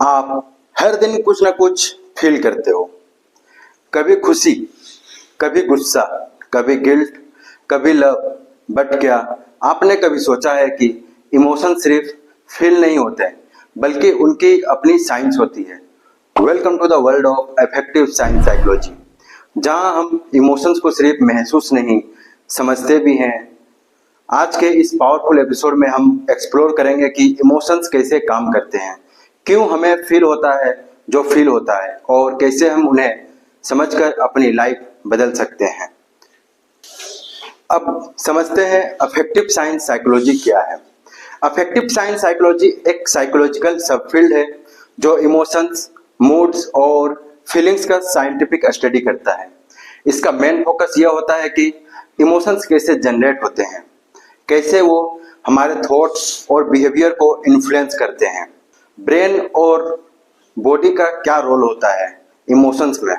आप हर दिन कुछ ना कुछ फील करते हो, कभी खुशी, कभी गुस्सा, कभी गिल्ट, कभी लव। बट क्या आपने कभी सोचा है कि इमोशन सिर्फ फील नहीं होते हैं, बल्कि उनकी अपनी साइंस होती है। Welcome to the world of affective science psychology, जहां हम इमोशंस को सिर्फ महसूस नहीं समझते भी हैं। आज के इस पावरफुल एपिसोड में हम एक्सप्लोर करेंगे कि इमोशंस कैसे काम करते हैं, क्यों हमें फील होता है जो फील होता है, और कैसे हम उन्हें समझकर अपनी लाइफ बदल सकते हैं। अब समझते हैं अफेक्टिव साइंस साइकोलॉजी क्या है। अफेक्टिव साइंस साइकोलॉजी एक साइकोलॉजिकल सबफील्ड है जो इमोशंस, मूड्स और फीलिंग्स का साइंटिफिक स्टडी करता है। इसका मेन फोकस यह होता है कि इमोशंस कैसे जनरेट होते हैं, कैसे वो हमारे थॉट्स और बिहेवियर को इन्फ्लुएंस करते हैं, ब्रेन और बॉडी का क्या रोल होता है इमोशंस में,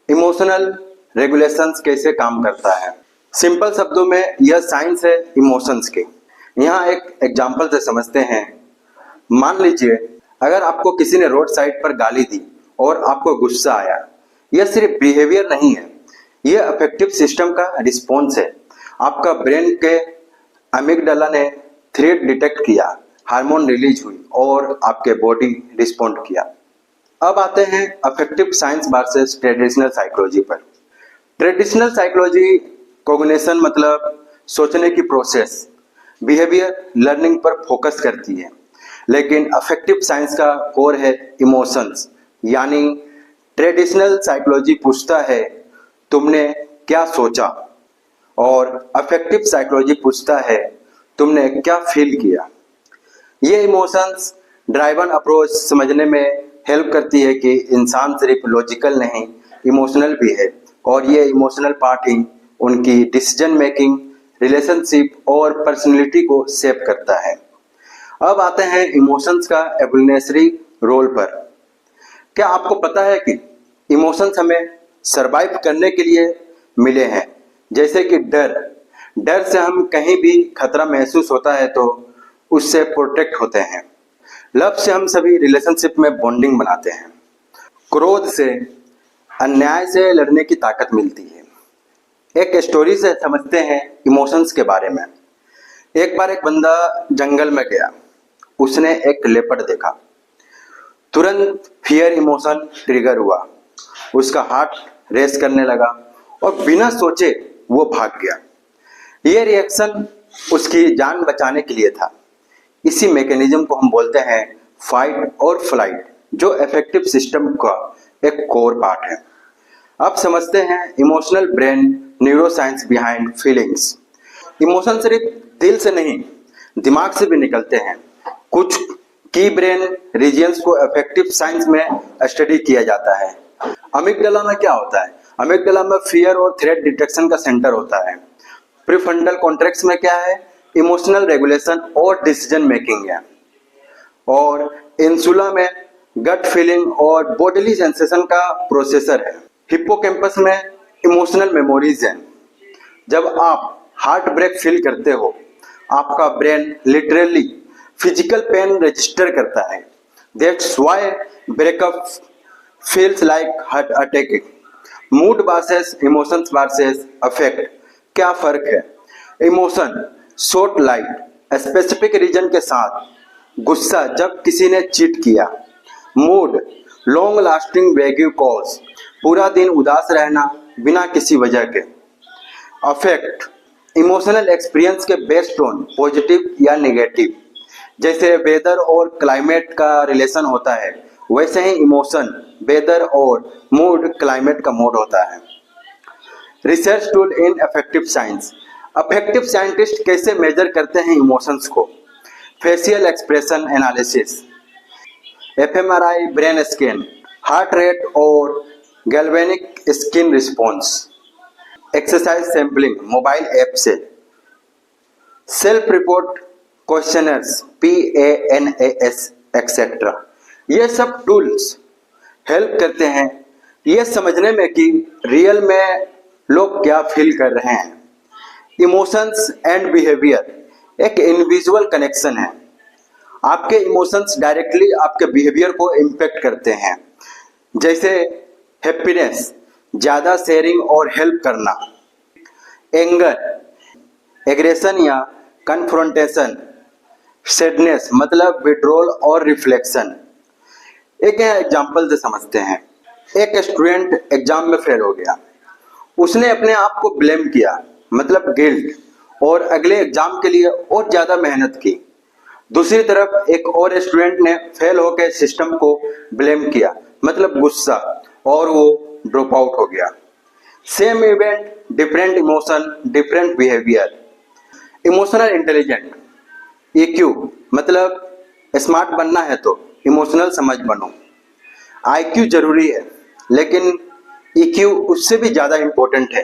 इमोशनल रेगुलेशंस कैसे काम करता है। सिंपल शब्दों में यह साइंस है इमोशंस की। यहाँ एक एग्जांपल से समझते हैं। मान लीजिए अगर आपको किसी ने रोड साइड पर गाली दी और आपको गुस्सा आया, यह सिर्फ बिहेवियर नहीं है, यह अफेक्टिव सिस्टम का रिस्पॉन्स है। आपका ब्रेन के अमिगडाला ने थ्रेट डिटेक्ट किया, हार्मोन रिलीज हुई और आपके बॉडी रिस्पॉन्ड किया। अब आते हैं affective science versus traditional psychology पर। ट्रेडिशनल साइकोलॉजी कॉग्निशन मतलब सोचने की प्रोसेस, बिहेवियर, लर्निंग पर फोकस करती है, लेकिन अफेक्टिव साइंस का कोर है इमोशंस। यानी ट्रेडिशनल साइकोलॉजी पूछता है तुमने क्या सोचा, और अफेक्टिव साइकोलॉजी पूछता है तुमने क्या फील किया। ये इमोशंस ड्राइवन अप्रोच समझने में हेल्प करती है कि इंसान सिर्फ लॉजिकल नहीं, इमोशनल भी है, और ये इमोशनल पार्ट ही उनकी डिसीजन मेकिंग, रिलेशनशिप और पर्सनैलिटी को शेप करता है। अब आते हैं इमोशंस का एवोल्यूशनरी रोल पर। क्या आपको पता है कि इमोशंस हमें सरवाइव करने के लिए मिले हैं? जैसे कि डर से हम कहीं भी खतरा महसूस होता है तो उससे प्रोटेक्ट होते हैं। लव से हम सभी रिलेशनशिप में बॉन्डिंग बनाते हैं। क्रोध से अन्याय से लड़ने की ताकत मिलती है। एक स्टोरी से समझते हैं इमोशंस के बारे में। एक बार एक बंदा जंगल में गया, उसने एक लेपर्ड देखा, तुरंत फियर इमोशन ट्रिगर हुआ, उसका हार्ट रेस करने लगा और बिना सोचे वो भाग गया। ये रिएक्शन उसकी जान बचाने के लिए था। इसी मैकेनिज्म को हम बोलते हैं फाइट और फ्लाइट, जो अफेक्टिव सिस्टम का एक कोर पार्ट है। अब समझते हैं emotional brain neuroscience behind feelings. Emotion सिर्फ दिल से नहीं, दिमाग से भी निकलते हैं। कुछ की ब्रेन रीजन्स को अफेक्टिव साइंस में स्टडी किया जाता है। अमिगडाला में क्या होता है? अमिगडाला में फियर और थ्रेट डिटेक्शन का सेंटर होता है। प्रीफ्रंटल कॉर्टेक्स में क्या है? इमोशनल रेगुलेशन और डिसीजन मेकिंग है। और इंसुला में गट फीलिंग और बॉडीली सेंसेशन का प्रोसेसर है। हिप्पोकैम्पस में इमोशनल मेमोरीज है। जब आप हार्ट ब्रेक फील करते हो, आपका brain literally physical pain register करता है। That's why breakup feels like heart attack. Mood versus emotions versus affect, क्या फर्क है? Emotion short light specific reason के साथ, गुस्सा जब किसी ने चीट किया। Mood long lasting vague cause, पूरा दिन उदास रहना बिना किसी वजह के। अफेक्ट इमोशनल एक्सपीरियंस के बेस्ड ऑन पॉजिटिव या नेगेटिव। जैसे वेदर और क्लाइमेट का रिलेशन होता है, वैसे ही इमोशन वेदर और मूड क्लाइमेट का मोड होता है। Research tool in affective science. Affective scientist कैसे मेजर करते हैं इमोशंस को? Facial expression analysis, fMRI brain scan, heart rate और galvanic skin response, exercise sampling mobile app से, self report questioners PANAS etcetera. ये सब टूल्स हेल्प करते हैं ये समझने में कि रियल में लोग क्या फील कर रहे हैं। इमोशंस एंड बिहेवियर एक इनविजुअल कनेक्शन है। आपके इमोशंस डायरेक्टली आपके बिहेवियर को इम्पेक्ट करते हैं, जैसे हैप्पीनेस, ज्यादा शेयरिंग और हेल्प करना, एंगर, एग्रेशन या कन्फ्रंटेशन, सैडनेस मतलब विड्रॉल और रिफ्लेक्शन। एक एग्जांपल से समझते हैं। एक स्टूडेंट एग्जाम में फेल हो गया, उसने अपने आप को ब्लेम किया मतलब गिल्ट, और अगले एग्जाम के लिए और ज्यादा मेहनत की। दूसरी तरफ एक और स्टूडेंट ने फेल होकर सिस्टम को ब्लेम किया मतलब गुस्सा, और वो ड्रॉप आउट हो गया। Same event, different emotion, different behaviour. Emotional intelligent, EQ मतलब स्मार्ट बनना है तो इमोशनल समझ बनो। IQ जरूरी है लेकिन EQ उससे भी ज्यादा इंपॉर्टेंट है।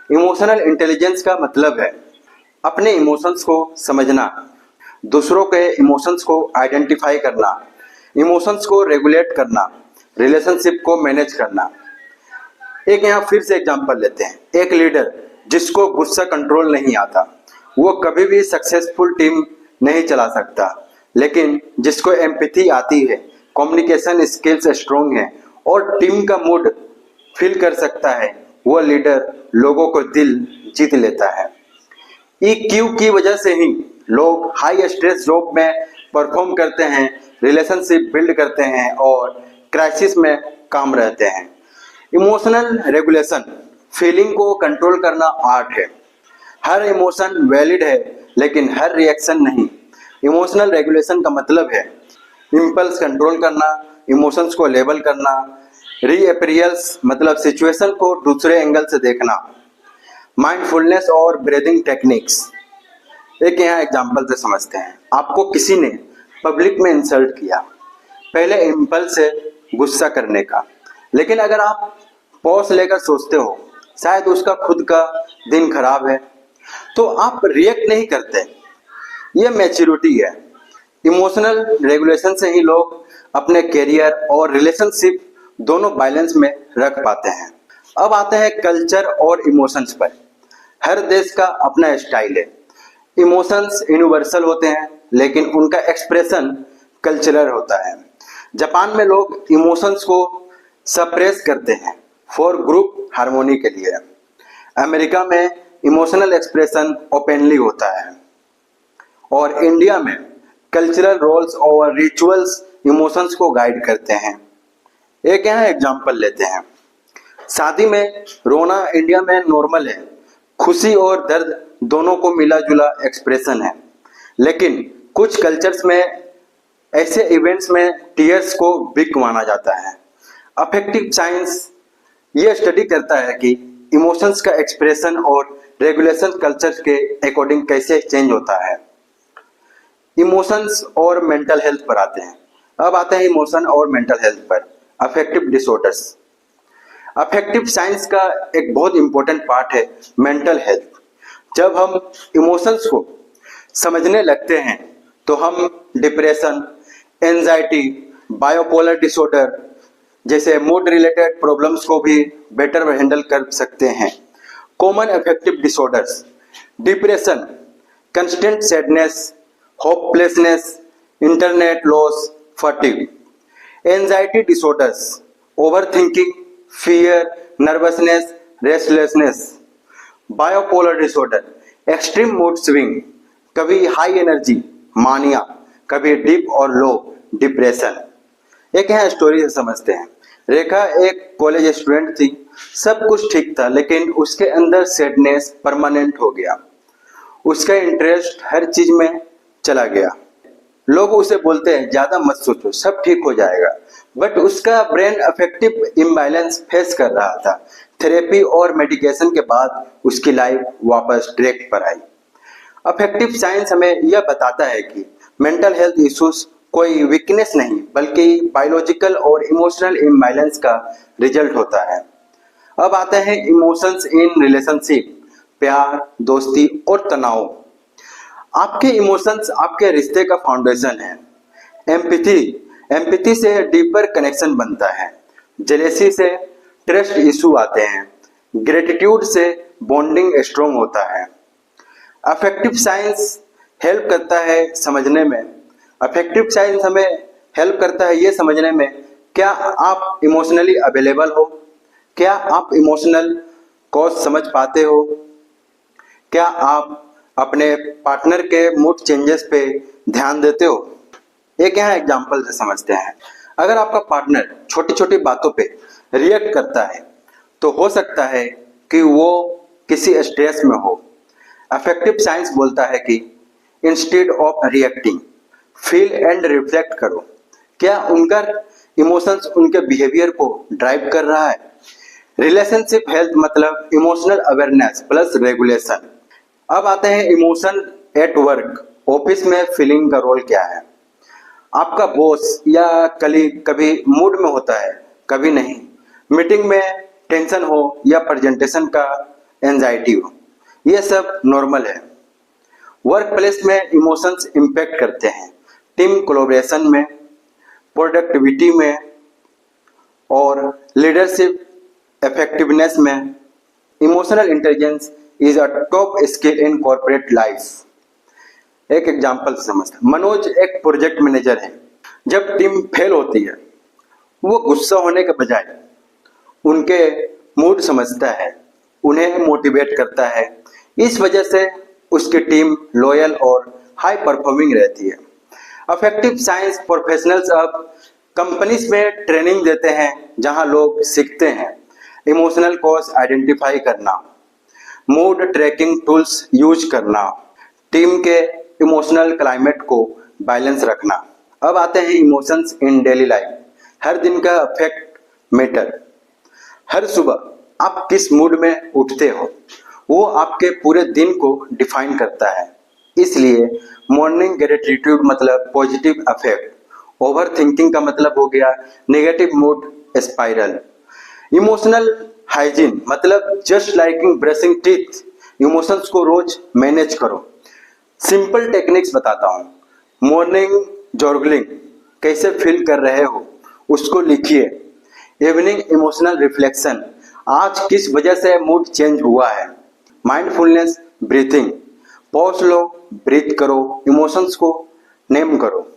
इमोशनल इंटेलिजेंस का मतलब है अपने इमोशंस को समझना, दूसरों के इमोशंस को आइडेंटिफाई करना, इमोशंस को रेगुलेट करना, रिलेशनशिप को मैनेज करना। एक यहाँ फिर से एग्जांपल लेते हैं। एक लीडर जिसको गुस्सा कंट्रोल नहीं आता, वो कभी भी सक्सेसफुल टीम नहीं चला सकता, लेकिन जिसको एम्पैथी आती है, कम्युनिकेशन स्किल्स स्ट्रॉन्ग है और टीम का मूड फील कर सकता है, वो लीडर लोगों को दिल जीत लेता है। EQ की वजह से ही लोग हाई स्ट्रेस जॉब में परफॉर्म करते हैं, रिलेशनशिप बिल्ड करते हैं और क्राइसिस में काम रहते हैं। इमोशनल रेगुलेशन, फीलिंग को कंट्रोल करना आर्ट है। हर इमोशन वैलिड है लेकिन हर रिएक्शन नहीं। इमोशनल रेगुलेशन का मतलब है इम्पल्स कंट्रोल करना, इमोशंस को लेबल करना, रीअपेरियल्स मतलब सिचुएशन को दूसरे एंगल से देखना, माइंडफुलनेस और ब्रीदिंग टेक्निक्स। एक यहाँ एग्जांपल से समझते हैं। आपको किसी ने पब्लिक में इंसल्ट किया, पहले इम्पल्स है गुस्सा करने का, लेकिन अगर आप पॉज लेकर सोचते हो शायद उसका खुद का दिन खराब है, तो आप रिएक्ट नहीं करते। ये मैच्योरिटी है। इमोशनल रेगुलेशन से ही लोग अपने कैरियर और रिलेशनशिप दोनों बैलेंस में रख पाते हैं। अब आते हैं कल्चर और इमोशंस पर। हर देश का अपना स्टाइल है। इमोशंस यूनिवर्सल होते हैं लेकिन उनका एक्सप्रेशन कल्चरल होता है। जापान में लोग इमोशंस को सप्रेस करते हैं फॉर ग्रुप हार्मोनी के लिए। अमेरिका में इमोशनल एक्सप्रेशन ओपनली होता है और इंडिया में कल्चरल रोल्स और रिचुअल्स इमोशंस को गाइड करते हैं। एक यहाँ एग्जांपल लेते हैं। शादी में रोना इंडिया में नॉर्मल है, खुशी और दर्द दोनों को मिला जुला एक्सप्रेशन है, लेकिन कुछ कल्चर्स में ऐसे इवेंट्स में टीयर्स को बिग माना जाता है। अफेक्टिव साइंस ये स्टडी करता है कि इमोशंस का एक्सप्रेशन और रेगुलेशन कल्चर के अकॉर्डिंग कैसे चेंज होता है। इमोशंस और मेंटल हेल्थ पर आते हैं। अब आते हैं इमोशन और मेंटल हेल्थ पर। Affective disorders. अफेक्टिव साइंस का एक बहुत इंपॉर्टेंट पार्ट है मेंटल हेल्थ। जब हम इमोशंस को समझने लगते हैं तो हम डिप्रेशन, एंजाइटी, बायोपोलर डिसऑर्डर जैसे मूड रिलेटेड प्रॉब्लम्स को भी बेटर हैंडल कर सकते हैं। Common affective disorders: depression, constant sadness, hopelessness, interest loss, fatigue. Anxiety disorders: overthinking, fear, nervousness, restlessness. Bipolar disorder: extreme mood swing, कभी हाई एनर्जी मानिया, कभी deep और low depression. एक यहाँ स्टोरी से समझते हैं। रेखा एक कॉलेज स्टूडेंट थी, सब कुछ ठीक था लेकिन उसके अंदर सैडनेस परमानेंट हो गया। उसका इंटरेस्ट हर चीज में चला गया। लोग उसे बोलते हैं ज्यादा मत सोचो, सब ठीक हो जाएगा, बट उसका ब्रेन अफेक्टिव इम्बैलेंस फेस कर रहा था। थेरेपी और मेडिकेशन के बाद उसकी लाइफ वापस ट्रैक पर आई। अफेक्टिव साइंस हमें यह बताता है कि मेंटल हेल्थ इश्यूज कोई वीकनेस नहीं बल्कि बायोलॉजिकल और इमोशनल इम्बैलेंस का रिजल्ट होता है। अब आते हैं इमोशंस इन रिलेशनशिप, प्यार, दोस्ती और तनाव। आपके इमोशंस आपके रिश्ते का फाउंडेशन है। एम्पैथी से डीपर कनेक्शन बनता है। जेलेसी से ट्रस्ट इशू आते हैं। ग्रेटिट्यूड से बॉन्डिंग स्ट्रॉन्ग होता है। अफेक्टिव साइंस हेल्प करता है समझने में, अफेक्टिव साइंस हमें हेल्प करता है ये समझने में क्या आप इमोशनली अवेलेबल हो, क्या आप इमोशनल कॉज समझ पाते हो, क्या आप अपने पार्टनर के मूड चेंजेस पे ध्यान देते हो। एक यहाँ एग्जांपल से समझते हैं। अगर आपका पार्टनर छोटी छोटी बातों पे रिएक्ट करता है तो हो सकता है कि वो किसी स्ट्रेस में हो। अफेक्टिव साइंस बोलता है कि instead of reacting feel and reflect करो, क्या उनका इमोशंस उनके बिहेवियर को ड्राइव कर रहा है। रिलेशनशिप हेल्थ मतलब इमोशनल अवेयरनेस प्लस रेगुलेशन। अब आते हैं इमोशन एट वर्क, ऑफिस में फीलिंग का रोल क्या है। आपका बॉस या कलीग कभी मूड में होता है, कभी नहीं। मीटिंग में टेंशन हो या प्रेजेंटेशन का एंजाइटी हो, ये सब नॉर्मल है। वर्क प्लेस में इमोशंस इम्पैक्ट करते हैं, टीम कोलैबोरेशन में, प्रोडक्टिविटी में और लीडरशिप इफेक्टिवनेस में। Emotional intelligence is a top skill in corporate life. एक एग्जांपल से समझते हैं। मनोज एक प्रोजेक्ट मैनेजर है। जब टीम फेल होती है वो गुस्सा होने के बजाय उनके मूड समझता है, उन्हें मोटिवेट करता है। इस वजह से उसकी टीम लॉयल और हाई परफॉर्मिंग रहती है। अफेक्टिव साइंस प्रोफेशनल्स अब कंपनीज में ट्रेनिंग देते हैं जहां लोग सीखते हैं इमोशनल कॉज आइडेंटिफाई करना, मूड ट्रैकिंग टूल्स यूज करना, टीम के इमोशनल क्लाइमेट को बैलेंस रखना। अब आते हैं इमोशंस इन डेली लाइफ। हर दिन का अफेक्ट मैटर। हर सुबह आप किस मूड में उठते हो वो आपके पूरे दिन को डिफाइन करता है। इसलिए मॉर्निंग ग्रेटिट्यूड मतलब पॉजिटिव अफेक्ट, ओवर थिंकिंग का मतलब हो गया negative mood spiral. Emotional hygiene मतलब just liking brushing teeth, emotions को रोज मैनेज करो। सिंपल टेक्निक्स बताता हूँ। मॉर्निंग जॉर्गलिंग, कैसे फील कर रहे हो उसको लिखिए। इवनिंग इमोशनल रिफ्लेक्शन, आज किस वजह से मूड चेंज हुआ है। माइंडफुलनेस ब्रीथिंग, पॉज लो, ब्रीथ करो, इमोशंस को नेम करो।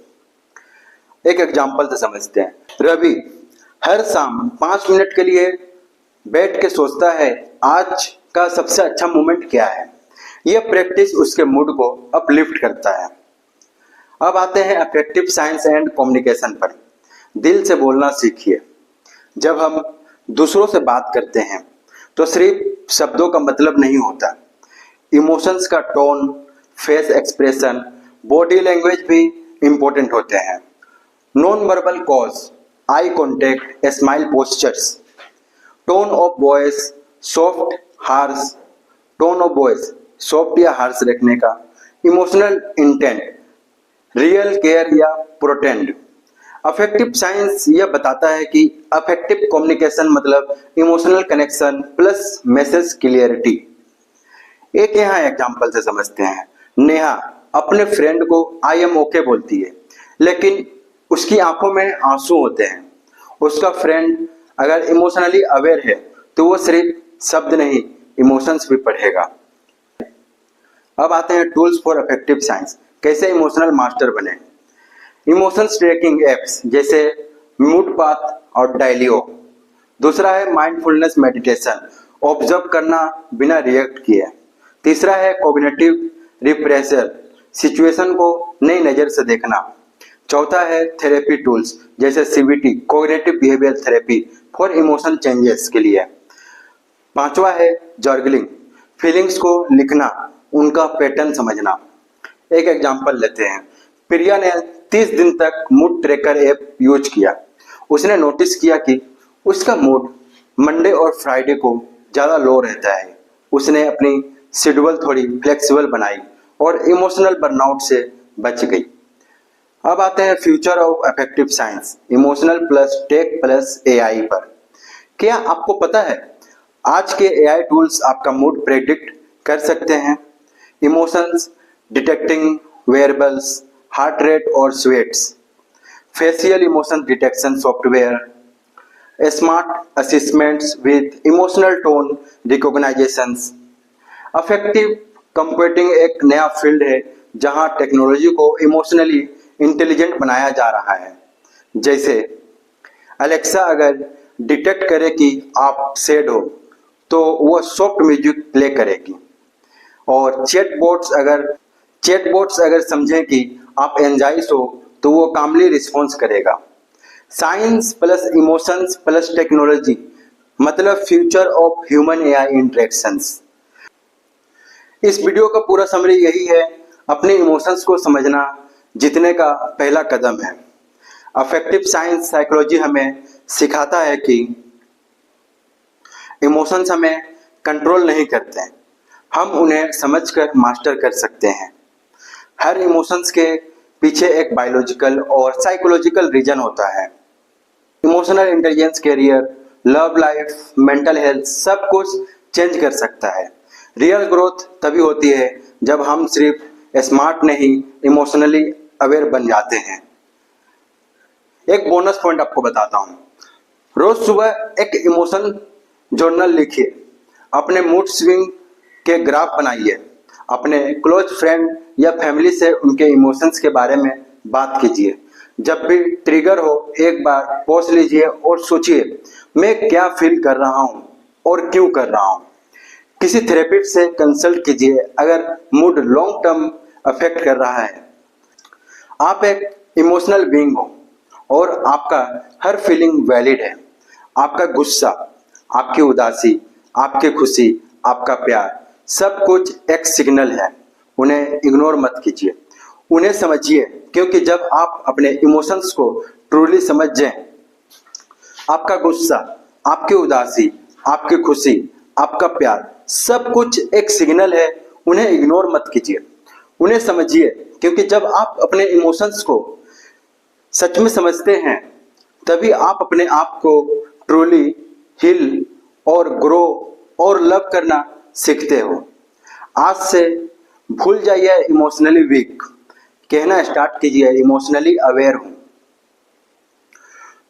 एक एग्जांपल से समझते हैं। रवि हर शाम 5 मिनट के लिए बैठ के सोचता है आज का सबसे अच्छा मोमेंट क्या है। यह प्रैक्टिस उसके मूड को अपलिफ्ट करता है। अब आते हैं अफेक्टिव साइंस एंड कम्युनिकेशन पर। दिल से बोलना सीखिए। जब हम दूसरों से बात करते हैं तो सिर्फ शब्दों का मतलब नहीं होता, इमोशंस का tone, face expression, body language भी इंपॉर्टेंट होते हैं। Non verbal cause, eye contact, smile postures, tone of voice, soft harsh, tone of voice soft या हार्श रखने का, इमोशनल इंटेंट, रियल केयर या प्रोटेंड। अफेक्टिव साइंस यह बताता है कि अफेक्टिव कम्युनिकेशन मतलब emotional connection plus message clarity. एक यहाँ एग्जांपल से समझते हैं। नेहा अपने फ्रेंड को आई एम ओके बोलती है, लेकिन उसकी आंखों में आंसू होते हैं। उसका फ्रेंड अगर इमोशनली अवेयर है तो वो सिर्फ शब्द नहीं, इमोशंस भी पढ़ेगा। अब आते हैं टूल्स फॉर अफेक्टिव साइंस, कैसे इमोशनल मास्टर बने। इमोशंस ट्रैकिंग एप्स जैसे मूड पाथ और डायलियो। दूसरा है माइंडफुलनेस मेडिटेशन, ऑब्जर्व करना बिना रिएक्ट किए। तीसरा है कॉग्निटिव रिप्रेशर, सिचुएशन को नई नजर से देखना। चौथा है थेरेपी टूल्स जैसे CBT, cognitive behaviour therapy for emotion changes के लिए। पांचवा है जर्गलिंग, फीलिंग्स को लिखना, उनका पैटर्न समझना। एक एग्जांपल लेते हैं। प्रिया ने 30 दिन तक मूड ट्रैकर ऐप यूज किया। उसने नोटिस किया कि उसका मूड मंडे और फ्राइडे को ज़्यादा लो रहता है। उसने अपनी शेड्यूल थोड़ी फ्लेक्सिबल बनाई और इमोशनल बर्नआउट से बच गई। अब आते हैं future of affective science, emotional plus tech plus AI पर। क्या आपको पता है आज के एआई टूल्स आपका मूड प्रेडिक्ट कर सकते हैं। Emotions detecting variables, heart rate और sweats, facial emotion detection software, smart assessments with emotional tone recognisations. Affective computing एक नया फील्ड है जहां टेक्नोलॉजी को इमोशनली इंटेलिजेंट बनाया जा रहा है। जैसे अलेक्सा अगर डिटेक्ट करे कि आप सैड हो तो वो सॉफ्ट म्यूजिक प्ले करेगी, और चैटबॉट्स अगर समझें कि आप एंजाइज हो तो वो कामली रिस्पॉन्स करेगा। Science plus emotions plus technology मतलब future of human AI interactions. इस वीडियो का पूरा समरी यही है, अपने इमोशंस को समझना जीतने का पहला कदम है। अफेक्टिव साइंस साइकोलॉजी हमें सिखाता है कि इमोशंस हमें कंट्रोल नहीं करते, हम उन्हें समझकर मास्टर कर सकते हैं। हर इमोशंस के पीछे एक बायोलॉजिकल और साइकोलॉजिकल रीजन होता है। Emotional intelligence career, love life, mental health सब कुछ चेंज कर सकता है। रियल ग्रोथ तभी होती है जब हम सिर्फ स्मार्ट नहीं इमोशनली अवेयर बन जाते हैं। एक बोनस पॉइंट आपको बताता हूँ, रोज सुबह एक इमोशन जर्नल लिखिए, अपने मूड स्विंग के ग्राफ बनाइए, अपने क्लोज फ्रेंड या फैमिली से उनके इमोशंस के बारे में बात कीजिए। जब भी ट्रिगर हो एक बार पॉज लीजिए और सोचिए मैं क्या फील कर रहा हूँ और क्यों कर रहा हूँ। किसी थेरेपिस्ट से कंसल्ट कीजिए अगर मूड लॉन्ग टर्म अफेक्ट कर रहा है। आप एक इमोशनल बीइंग हो और आपका हर फीलिंग वैलिड है। आपका गुस्सा, आपकी उदासी, आपकी खुशी, आपका प्यार सब कुछ एक सिग्नल है। उन्हें इग्नोर मत कीजिए, उन्हें समझिए, क्योंकि जब आप अपने इमोशंस को ट्रूली समझ जाएं, आपका गुस्सा, आपकी उदासी, आपकी खुशी, आपका प्यार सब कुछ एक सिग्नल है। उन्हें इग्नोर मत कीजिए, उन्हें समझिए, क्योंकि जब आप अपने इमोशंस को सच में समझते हैं तभी आप अपने आप को ट्रूली हील और ग्रो और लव करना सीखते हो। आज से भूल जाइए इमोशनली वीक, कहना स्टार्ट कीजिए इमोशनली अवेयर हूं।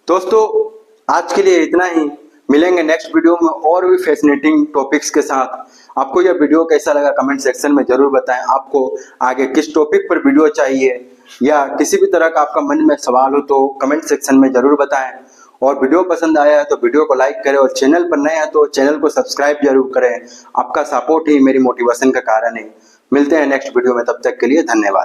दोस्तों आज के लिए इतना ही, मिलेंगे नेक्स्ट वीडियो में और भी फैसिनेटिंग टॉपिक्स के साथ। आपको यह वीडियो कैसा लगा कमेंट सेक्शन में जरूर बताएं। आपको आगे किस टॉपिक पर वीडियो चाहिए या किसी भी तरह का आपका मन में सवाल हो तो कमेंट सेक्शन में जरूर बताएं। और वीडियो पसंद आया है तो वीडियो को लाइक करें, और चैनल पर नए हैं तो चैनल को सब्सक्राइब जरूर करें। आपका सपोर्ट ही मेरी मोटिवेशन का कारण है। मिलते हैं नेक्स्ट वीडियो में, तब तक के लिए धन्यवाद।